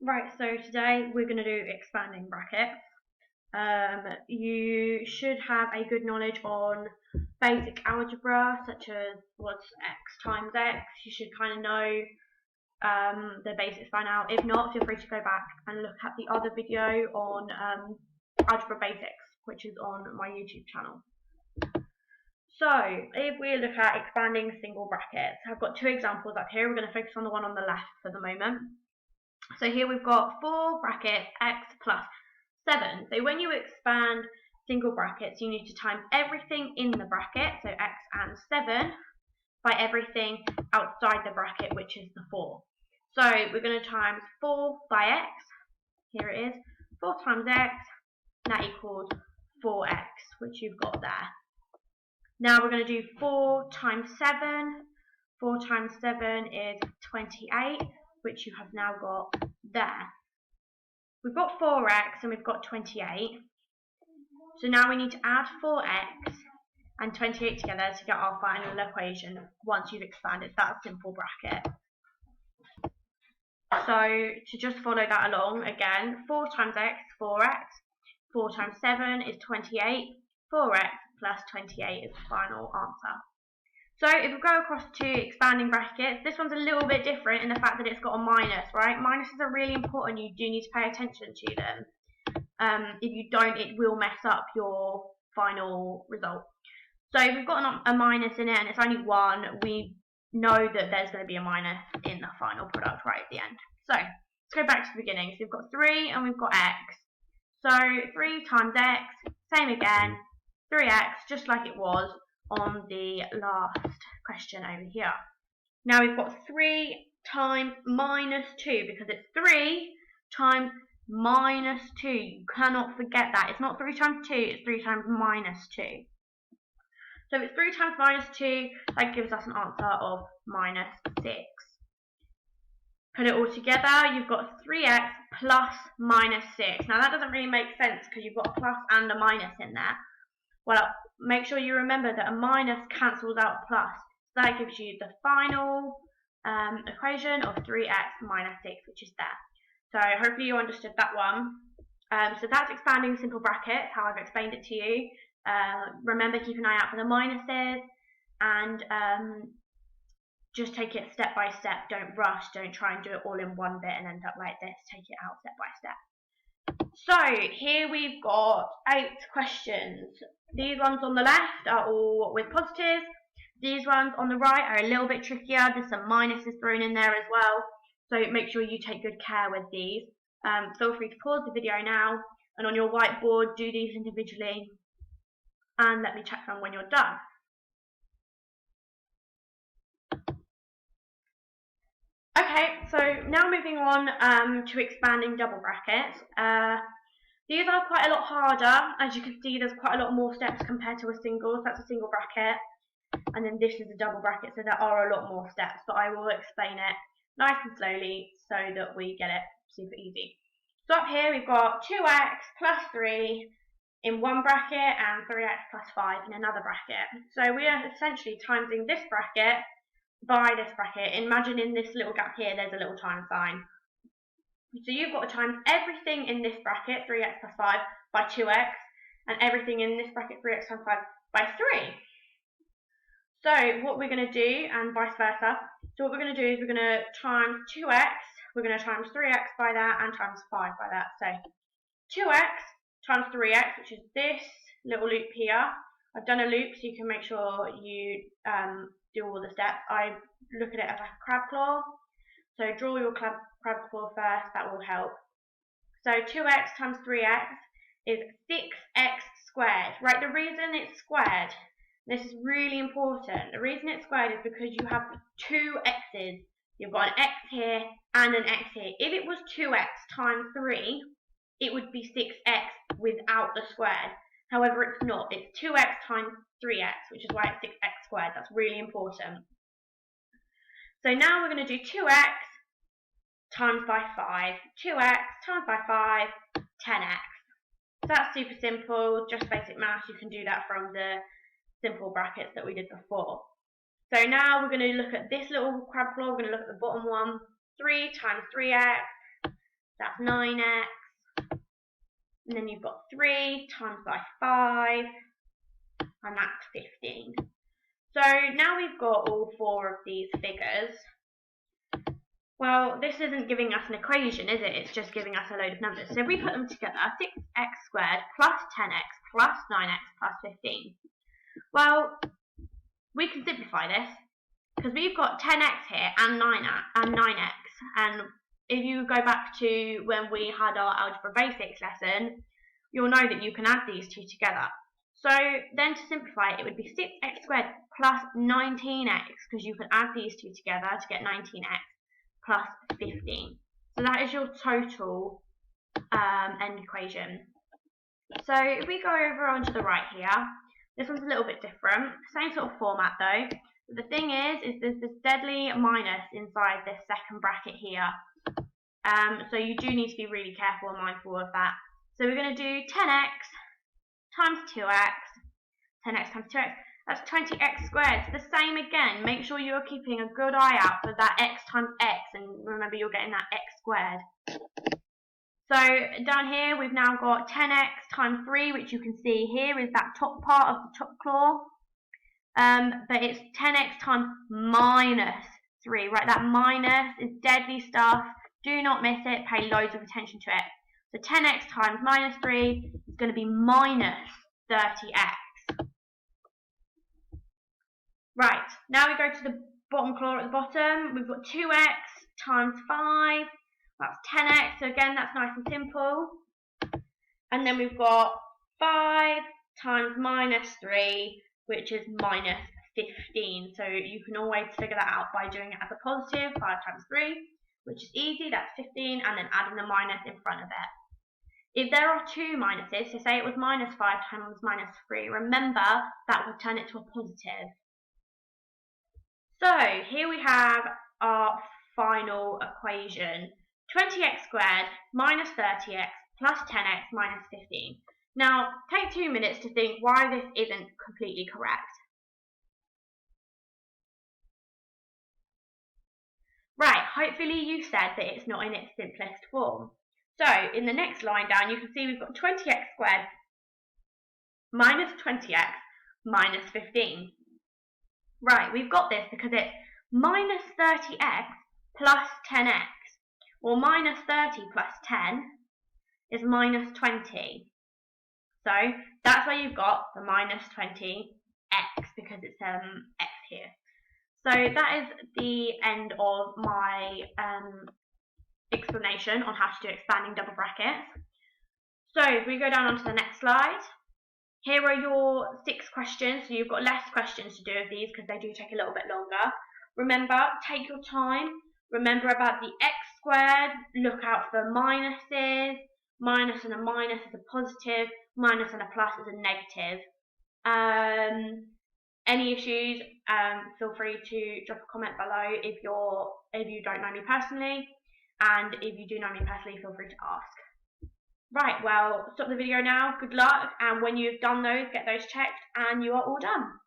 Right, so today we're going to do expanding brackets. You should have a good knowledge on basic algebra, such as what's x times x. You should kind of know the basics by now. If not, feel free to go back and look at the other video on algebra basics, which is on my YouTube channel. So, if we look at expanding single brackets, I've got two examples up here. We're going to focus on the one on the left for the moment. So here we've got 4 brackets x plus 7. So when you expand single brackets, you need to times everything in the bracket, so x and 7, by everything outside the bracket, which is the 4. So we're going to times 4 by x. Here it is. 4 times x, that equals 4x, which you've got there. Now we're going to do 4 times 7. 4 times 7 is 28, which you have now got there. We've got 4x and we've got 28. So now we need to add 4x and 28 together to get our final equation once you've expanded that simple bracket. So to just follow that along again, 4 times x is 4x, 4 times 7 is 28, 4x plus 28 is the final answer. So if we go across to expanding brackets, this one's a little bit different in the fact that it's got a minus, right? Minuses are really important. You do need to pay attention to them. If you don't, it will mess up your final result. So if we've got a minus in it and it's only 1, we know that there's going to be a minus in the final product right at the end. So let's go back to the beginning. So we've got 3 and we've got x. So 3 times x, same again, 3x, just like it was on the last question over here. Now we've got 3 times minus 2 because it's 3 times minus 2. You cannot forget that. It's not 3 times 2, it's 3 times minus 2. So if it's 3 times minus 2, that gives us an answer of minus 6. Put it all together, you've got 3x plus minus 6. Now that doesn't really make sense because you've got a plus and a minus in there. Well, make sure you remember that a minus cancels out a plus. So that gives you the final equation of 3x minus 6, which is there. So hopefully you understood that one. So that's expanding simple brackets, how I've explained it to you. Remember, keep an eye out for the minuses and just take it step by step. Don't rush, don't try and do it all in one bit and end up like this. Take it out step by step. So here we've got 8 questions. These ones on the left are all with positives. These ones on the right are a little bit trickier. There's some minuses thrown in there as well. So make sure you take good care with these. Feel free to pause the video now and on your whiteboard do these individually and let me check them when you're done. Okay, so now moving on to expanding double brackets. These are quite a lot harder. As you can see, there's quite a lot more steps compared to a single. So that's a single bracket. And then this is a double bracket, so there are a lot more steps. But I will explain it nice and slowly so that we get it super easy. So up here, we've got 2x plus 3 in one bracket and 3x plus 5 in another bracket. So we are essentially timesing this bracket by this bracket. Imagine in this little gap here, there's a little times sign. So you've got to times everything in this bracket, 3x plus 5, by 2x, and everything in this bracket, 3x times 5, by 3. So what we're going to do, and vice versa, so what we're going to do is we're going to times 2x, we're going to times 3x by that, and times 5 by that. So 2x times 3x, which is this little loop here. I've done a loop so you can make sure you do all the steps. I look at it as like a crab claw. So draw your crab claw first, that will help. So 2x times 3x is 6x squared, right? The reason it's squared, this is really important, the reason it's squared is because you have 2 x's. You've got an x here and an x here. If it was 2x times 3, it would be 6x without the squared. However, it's not. It's 2x times 3x, which is why it's 6x squared. That's really important. So now we're going to do 2x times by 5. 2x times by 5, 10x. So that's super simple, just basic math. You can do that from the simple brackets that we did before. So now we're going to look at this little crab claw. We're going to look at the bottom one. 3 times 3x That's 9x. And then you've got 3 times by 5, and that's 15. So now we've got all 4 of these figures. Well, this isn't giving us an equation, is it? It's just giving us a load of numbers. So if we put them together, 6x squared plus 10x plus 9x plus 15. Well, we can simplify this because we've got 10x here and 9x. And if you go back to when we had our algebra basics lesson, you'll know that you can add these two together. So then to simplify it would be 6x squared plus 19x, because you can add these two together to get 19x plus 15. So that is your total end equation. So if we go over onto the right here, this one's a little bit different. Same sort of format though. But the thing is there's this deadly minus inside this second bracket here. So you do need to be really careful and mindful of that. So we're going to do 10x times 2x, 10x times 2x, that's 20x squared. So the same again, make sure you're keeping a good eye out for that x times x, and remember you're getting that x squared. So down here we've now got 10x times 3, which you can see here is that top part of the top claw. But it's 10x times minus 3, right? That minus is deadly stuff. Do not miss it, pay loads of attention to it. So 10x times minus 3 is going to be minus 30x. Right, now we go to the bottom claw at the bottom. We've got 2x times 5. That's 10x, so again, that's nice and simple. And then we've got 5 times minus 3, which is minus 15. So you can always figure that out by doing it as a positive, 5 times 3, which is easy, that's 15, and then adding the minus in front of it. If there are two minuses, so say it was minus 5 times minus 3, remember that would turn it to a positive. So here we have our final equation, 20x squared minus 30x plus 10x minus 15. Now, take 2 minutes to think why this isn't completely correct. Right, hopefully you said that it's not in its simplest form. So, in the next line down, you can see we've got 20x squared minus 20x minus 15. Right, we've got this because it's minus 30x plus 10x. Well, minus 30 plus 10 is minus 20. So, that's where you've got the minus 20x, because it's x here. So that is the end of my explanation on how to do expanding double brackets. So if we go down onto the next slide, here are your 6 questions. So you've got less questions to do of these because they do take a little bit longer. Remember, take your time. Remember about the x squared. Look out for minuses. Minus and a minus is a positive. Minus and a plus is a negative. Any issues, feel free to drop a comment below if you don't know me personally, and if you do know me personally, feel free to ask. Right, well, stop the video now, good luck, and when you've done those, get those checked, and you are all done.